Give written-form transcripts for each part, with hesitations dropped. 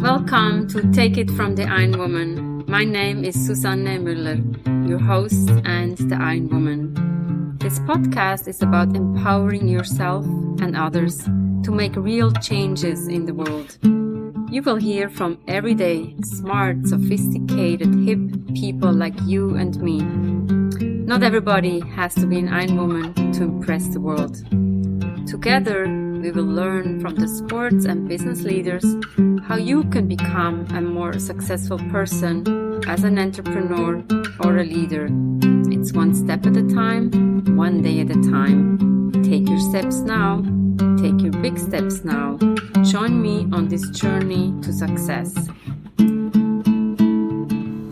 Welcome to Take It from the Ironwoman. My name is Susanne Müller, your host and the Ironwoman. This podcast is about empowering yourself and others to make real changes in the world. You will hear from everyday, smart, sophisticated, hip people like you and me. Not everybody has to be an Ironwoman to impress the world. Together, we will learn from the sports and business leaders how you can become a more successful person as an entrepreneur or a leader. It's one step at a time, one day at a time. Take your steps now. Take your big steps now. Join me on this journey to success.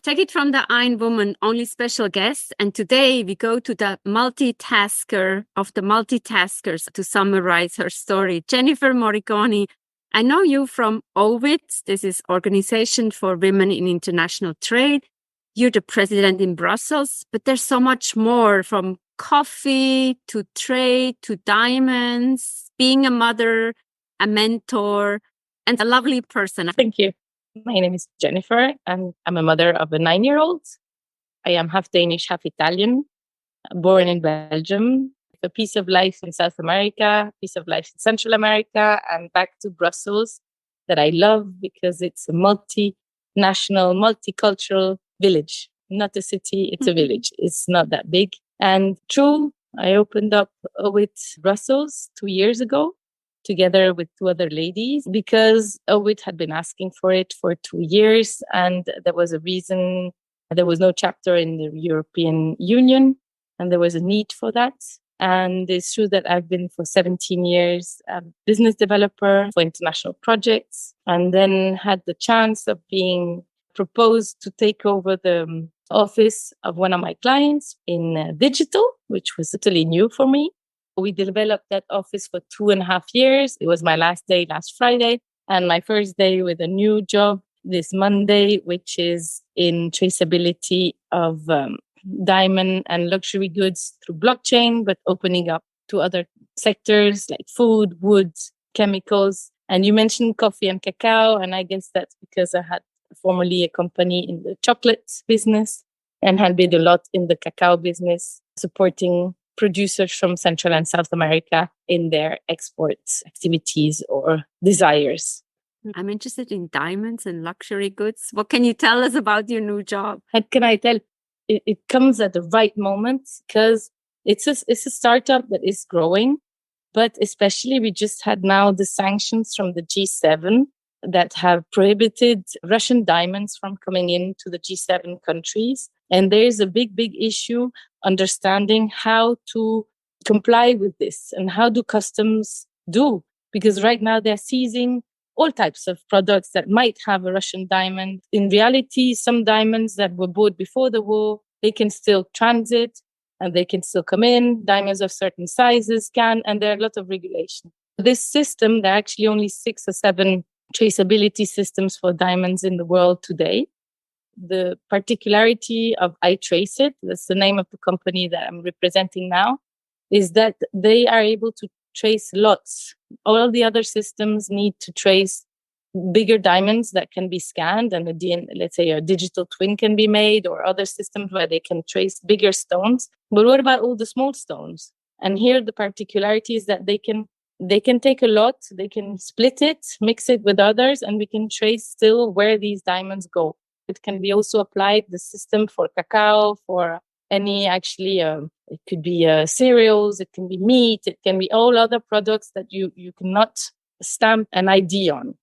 Take it from the Ironwoman, only special guest. And today we go to the multitasker of the multitaskers to summarize her story. Jennifer Moriconi, I know you from OWIT. This is Organization for Women in International Trade. You're the president in Brussels, but there's so much more, from coffee to trade to diamonds, being a mother, a mentor, and a lovely person. Thank you. My name is Jennifer, and I'm a mother of a 9-year-old. I am half Danish, half Italian, born in Belgium, a piece of life in South America, a piece of life in Central America, and back to Brussels that I love because it's a multinational, multicultural village. Not a city, it's a village. It's not that big. And true, I opened up OWIT Brussels 2 years ago, together with 2 other ladies, because OWIT had been asking for it for 2 years. And there was a reason. There was no chapter in the European Union, and there was a need for that. And it's true that I've been for 17 years a business developer for international projects, and then had the chance of being proposed to take over the office of one of my clients in digital, which was totally new for me. We developed that office for 2.5 years. It was my last day last Friday, and my first day with a new job this Monday, which is in traceability of diamond and luxury goods through blockchain, but opening up to other sectors like food, wood, chemicals. And you mentioned coffee and cacao, and I guess that's because I had formerly a company in the chocolate business and had been a lot in the cacao business, supporting producers from Central and South America in their export activities or desires. I'm interested in diamonds and luxury goods. What can you tell us about your new job? What can I tell? It comes at the right moment because it's a startup that is growing, but especially we just had now the sanctions from the G7 that have prohibited Russian diamonds from coming into the G7 countries. And there is a big, big issue understanding how to comply with this and how do customs do. Because right now they're seizing all types of products that might have a Russian diamond. In reality, some diamonds that were bought before the war, they can still transit and they can still come in. Diamonds of certain sizes can, and there are a lot of regulation. This system, there are actually only 6 or 7 traceability systems for diamonds in the world today. The particularity of ITraceIT, that's the name of the company that I'm representing now, is that they are able to trace lots. All the other systems need to trace bigger diamonds that can be scanned, and let's say a digital twin can be made, or other systems where they can trace bigger stones. But what about all the small stones? And here the particularity is that they can take a lot, they can split it, mix it with others, and we can trace still where these diamonds go. It can be also applied, the system, for cacao, for any it could be cereals, it can be meat, it can be all other products that you cannot stamp an ID on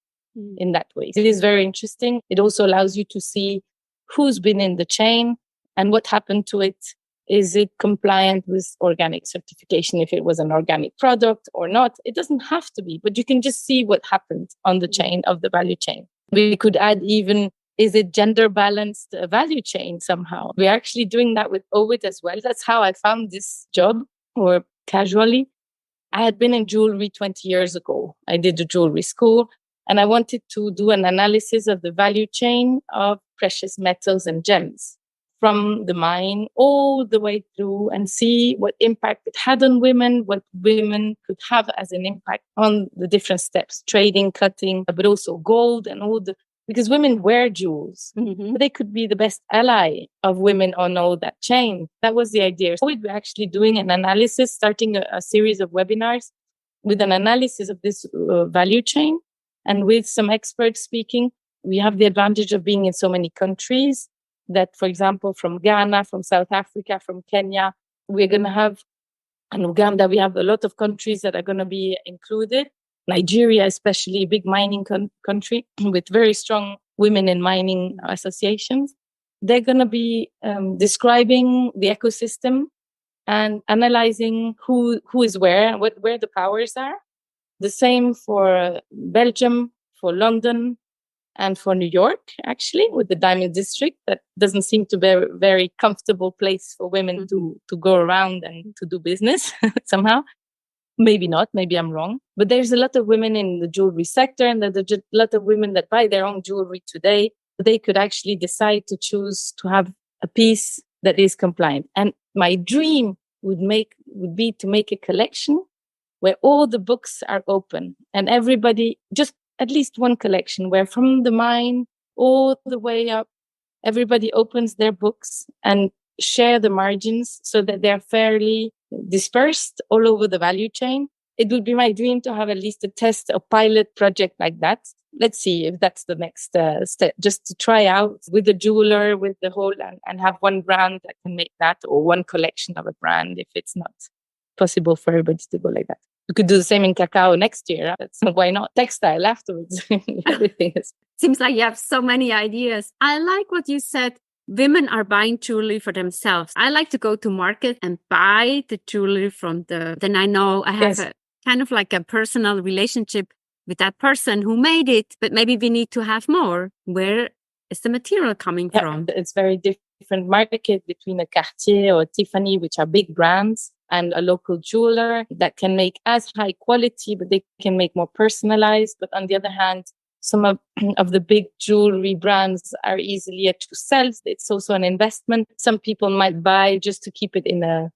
in that way. It is very interesting. It also allows you to see who's been in the chain and what happened to it. Is it compliant with organic certification if it was an organic product or not? It doesn't have to be, but you can just see what happened on the chain of the value chain. We could add even, is it gender balanced value chain somehow? We're actually doing that with OWIT as well. That's how I found this job, or casually. I had been in jewelry 20 years ago. I did a jewelry school, and I wanted to do an analysis of the value chain of precious metals and gems from the mine all the way through and see what impact it had on women, what women could have as an impact on the different steps, trading, cutting, but also gold and all the, because women wear jewels. Mm-hmm. But they could be the best ally of women on all that chain. That was the idea. So we're actually doing an analysis, starting a series of webinars with an analysis of this value chain and with some experts speaking. We have the advantage of being in so many countries that, for example, from Ghana, from South Africa, from Kenya, we're going to have, and Uganda, we have a lot of countries that are going to be included. Nigeria, especially a big mining country with very strong women in mining associations. They're going to be describing the ecosystem and analyzing who is where the powers are. The same for Belgium, for London, and for New York, actually, with the Diamond District. That doesn't seem to be a very comfortable place for women to go around and to do business somehow. Maybe not, maybe I'm wrong. But there's a lot of women in the jewelry sector, and there's a lot of women that buy their own jewelry today. They could actually decide to choose to have a piece that is compliant. And my dream would be to make a collection where all the books are open and everybody, just at least one collection where from the mine all the way up, everybody opens their books and share the margins so that they're fairly dispersed all over the value chain. It would be my dream to have at least a test, a pilot project like that. Let's see if that's the next step, just to try out with the jeweler, with the whole, and have one brand that can make that, or one collection of a brand if it's not possible for everybody to go like that. We could do the same in cacao next year. That's why not textile afterwards. Everything is. Seems like you have so many ideas. I like what you said. Women are buying jewelry for themselves. I like to go to market and buy the jewelry from then I know I have a kind of like a personal relationship with that person who made it, but maybe we need to have more. Where is the material coming from? It's very different market between a Cartier or a Tiffany, which are big brands, and a local jeweler that can make as high quality, but they can make more personalized. But on the other hand, some of the big jewelry brands are easier to sell. It's also an investment. Some people might buy just to keep it in a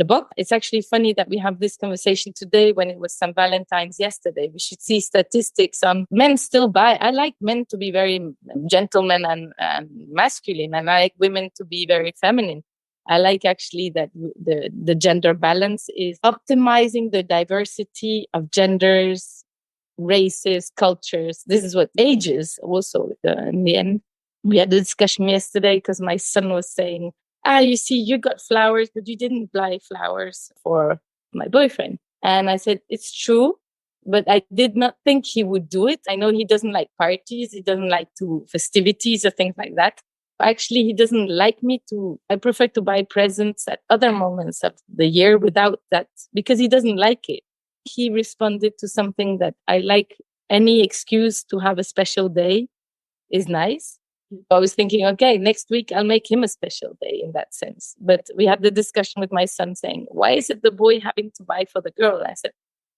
box. It's actually funny that we have this conversation today when it was St. Valentine's yesterday. We should see statistics on men still buy. I like men to be very gentlemen and masculine, and I like women to be very feminine. I like actually that the gender balance is optimizing the diversity of genders, races, cultures. This is what ages also in the end. We had a discussion yesterday because my son was saying, you see, you got flowers, but you didn't buy flowers for my boyfriend. And I said, it's true, but I did not think he would do it. I know he doesn't like parties. He doesn't like festivities or things like that. Actually, he doesn't like me I prefer to buy presents at other moments of the year without that, because he doesn't like it. He responded to something that I like. Any excuse to have a special day is nice. I was thinking, okay, next week I'll make him a special day in that sense. But we had the discussion with my son saying, why is it the boy having to buy for the girl? I said,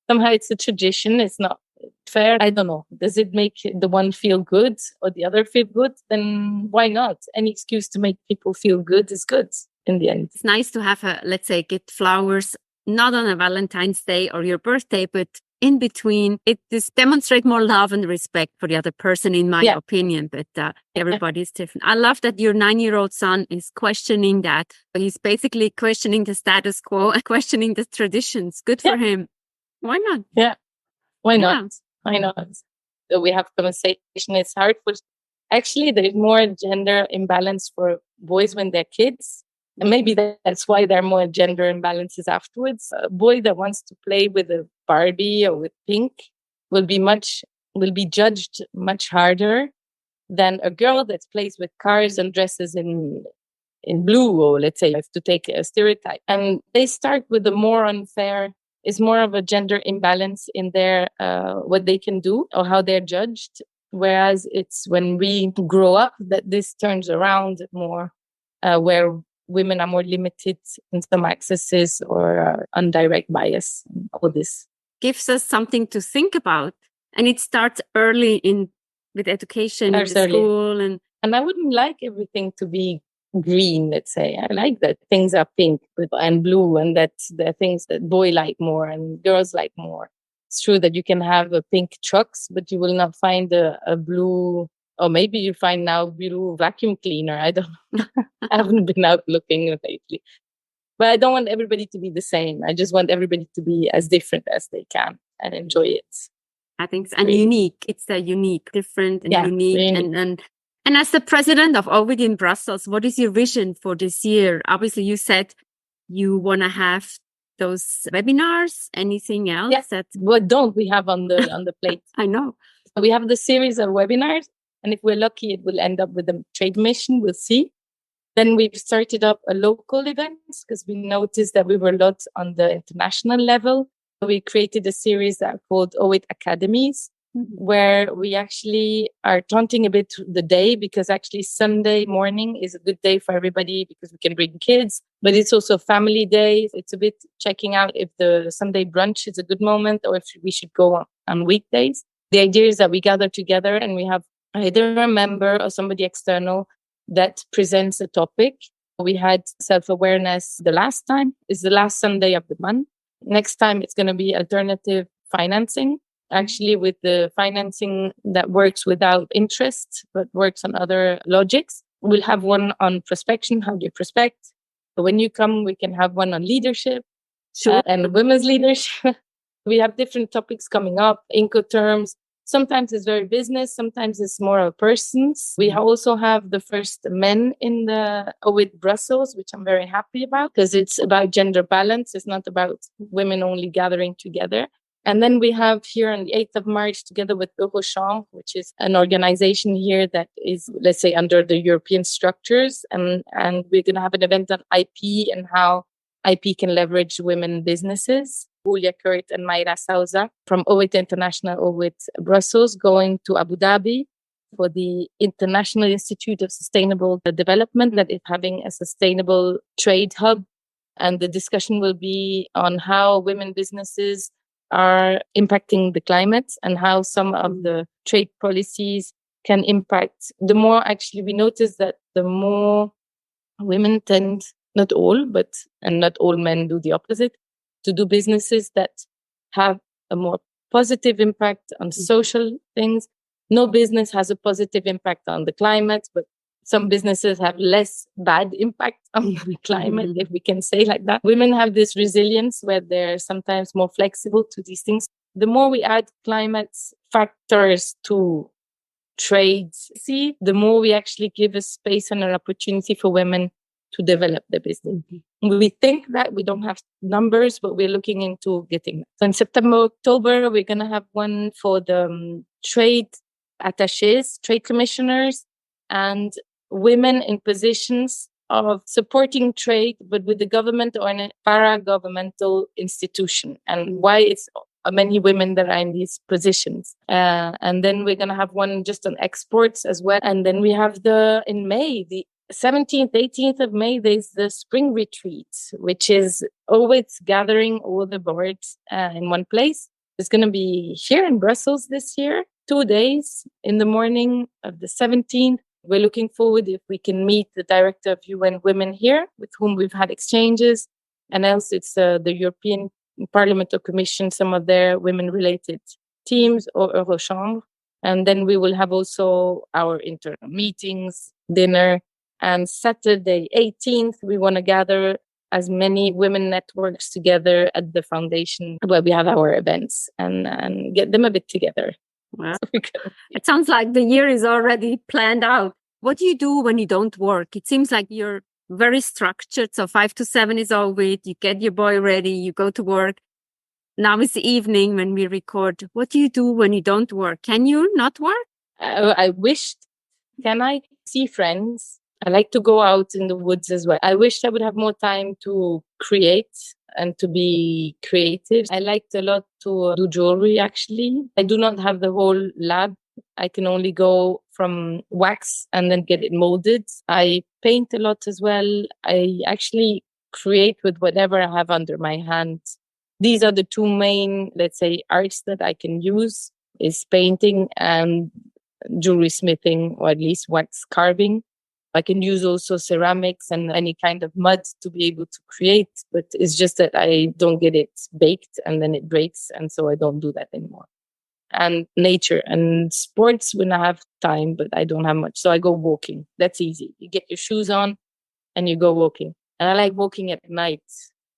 somehow it's a tradition. It's not fair. I don't know. Does it make the one feel good or the other feel good? Then why not? Any excuse to make people feel good is good in the end. It's nice to have let's say, get flowers, not on a Valentine's Day or your birthday, but in between. It just demonstrates more love and respect for the other person, in my opinion. But everybody's different. I love that your 9-year-old son is questioning that. He's basically questioning the status quo, questioning the traditions. Good for him. Why not? Yeah. Why not? Why not? So we have conversation. It's hard actually, there's more gender imbalance for boys when they're kids. And maybe that's why there are more gender imbalances afterwards. A boy that wants to play with a Barbie or with pink will be judged much harder than a girl that plays with cars and dresses in blue, or let's say, to take a stereotype. And they start with the more unfair. Is more of a gender imbalance in their what they can do or how they're judged. Whereas it's when we grow up that this turns around more, where women are more limited in some accesses or indirect bias. All this gives us something to think about, and it starts early with education in the school. And I wouldn't like everything to be green, let's say. I like that things are pink and blue, and that the things that boy like more and girls like more. It's true that you can have pink trucks, but you will not find a blue, or maybe you find now blue vacuum cleaner. I don't, I haven't been out looking lately. But I don't want everybody to be the same. I just want everybody to be as different as they can and enjoy it. I think, and unique. It's a unique, different and unique. And as the president of OWIT in Brussels, what is your vision for this year? Obviously, you said you want to have those webinars. Anything else? What don't we have on the plate? I know. We have the series of webinars, and if we're lucky, it will end up with a trade mission. We'll see. Then we've started up a local events because we noticed that we were a lot on the international level. We created a series that called OWIT Academies, where we actually are taunting a bit the day, because actually Sunday morning is a good day for everybody because we can bring kids, but it's also family day. It's a bit checking out if the Sunday brunch is a good moment or if we should go on weekdays. The idea is that we gather together and we have either a member or somebody external that presents a topic. We had self-awareness the last time. It's the last Sunday of the month. Next time it's going to be alternative financing, actually with the financing that works without interest, but works on other logics. We'll have one on prospection. How do you prospect? So when you come, we can have one on leadership and women's leadership. We have different topics coming up, Incoterms. Sometimes it's very business. Sometimes it's more of persons. We also have the first men in the OWIT Brussels, which I'm very happy about because it's about gender balance. It's not about women only gathering together. And then we have here on the 8th of March, together with Eurochambre, which is an organization here that is, let's say, under the European structures. And we're going to have an event on IP and how IP can leverage women businesses. Julia Kurt and Mayra Souza from OWIT International OWIT Brussels going to Abu Dhabi for the International Institute of Sustainable Development that is having a sustainable trade hub. And the discussion will be on how women businesses are impacting the climate and how some of the trade policies can impact. The more actually we notice that the more women tend, not all, and not all men do the opposite, to do businesses that have a more positive impact on social things. No business has a positive impact on the climate, but some businesses have less bad impact on the climate, if we can say like that. Women have this resilience where they're sometimes more flexible to these things. The more we add climate factors to trade, the more we actually give a space and an opportunity for women to develop the business. We think that we don't have numbers, but we're looking into getting that. So in September, October, we're going to have one for the trade attachés, trade commissioners, and women in positions of supporting trade, but with the government or in a para-governmental institution, and why it's many women that are in these positions. And then we're going to have one just on exports as well. And then we have in May, the 17th, 18th of May, there's the spring retreat, which is always gathering all the boards in one place. It's going to be here in Brussels this year, 2 days in the morning of the 17th. We're looking forward if we can meet the director of UN Women here, with whom we've had exchanges. And else it's the European Parliament or Commission, some of their women-related teams or Eurochambre. And then we will have also our internal meetings, dinner. And Saturday, 18th, we want to gather as many women networks together at the foundation where we have our events and get them a bit together. Wow. It sounds like the year is already planned out. What do you do when you don't work? It seems like you're very structured. So 5 to 7 is OWIT. You get your boy ready. You go to work. Now it's the evening when we record. What do you do when you don't work? Can you not work? I wished. Can I see friends? I like to go out in the woods as well. I wish I would have more time to create and to be creative. I liked a lot to do jewelry, actually. I do not have the whole lab. I can only go from wax and then get it molded. I paint a lot as well. I actually create with whatever I have under my hand. These are the two main, let's say, arts that I can use, is painting and jewelry smithing, or at least wax carving. I can use also ceramics and any kind of mud to be able to create, but it's just that I don't get it baked and then it breaks. And so I don't do that anymore. And nature and sports when I have time, but I don't have much. So I go walking. That's easy. You get your shoes on and you go walking. And I like walking at night.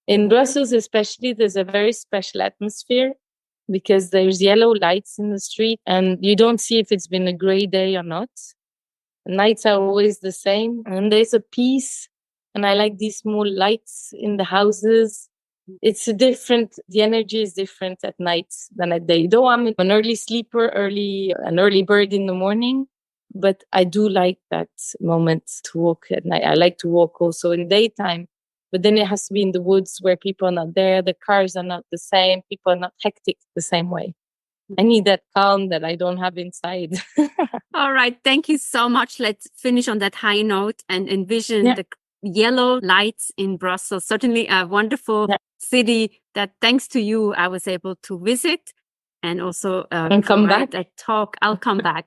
In Brussels, especially, there's a very special atmosphere because there's yellow lights in the street and you don't see if it's been a gray day or not. Nights are always the same and there's a peace. And I like these small lights in the houses. The energy is different at night than at day. Though I'm an early sleeper, an early bird in the morning, but I do like that moment to walk at night. I like to walk also in daytime, but then it has to be in the woods where people are not there. The cars are not the same. People are not hectic the same way. I need that calm that I don't have inside. All right. Thank you so much. Let's finish on that high note and envision the yellow lights in Brussels. Certainly a wonderful city that, thanks to you, I was able to visit and also come back. A talk. I'll come back.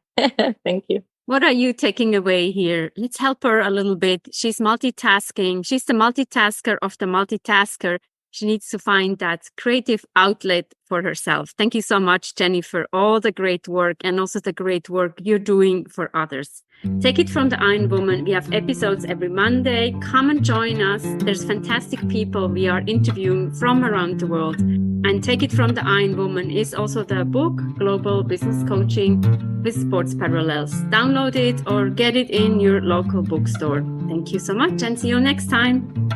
Thank you. What are you taking away here? Let's help her a little bit. She's multitasking. She's the multitasker of the multitasker. She needs to find that creative outlet for herself. Thank you so much, Jenny, for all the great work and also the great work you're doing for others. Take it from the Ironwoman. We have episodes every Monday. Come and join us. There's fantastic people we are interviewing from around the world. And Take It from the Ironwoman is also the book, Global Business Coaching with Sports Parallels. Download it or get it in your local bookstore. Thank you so much and see you next time.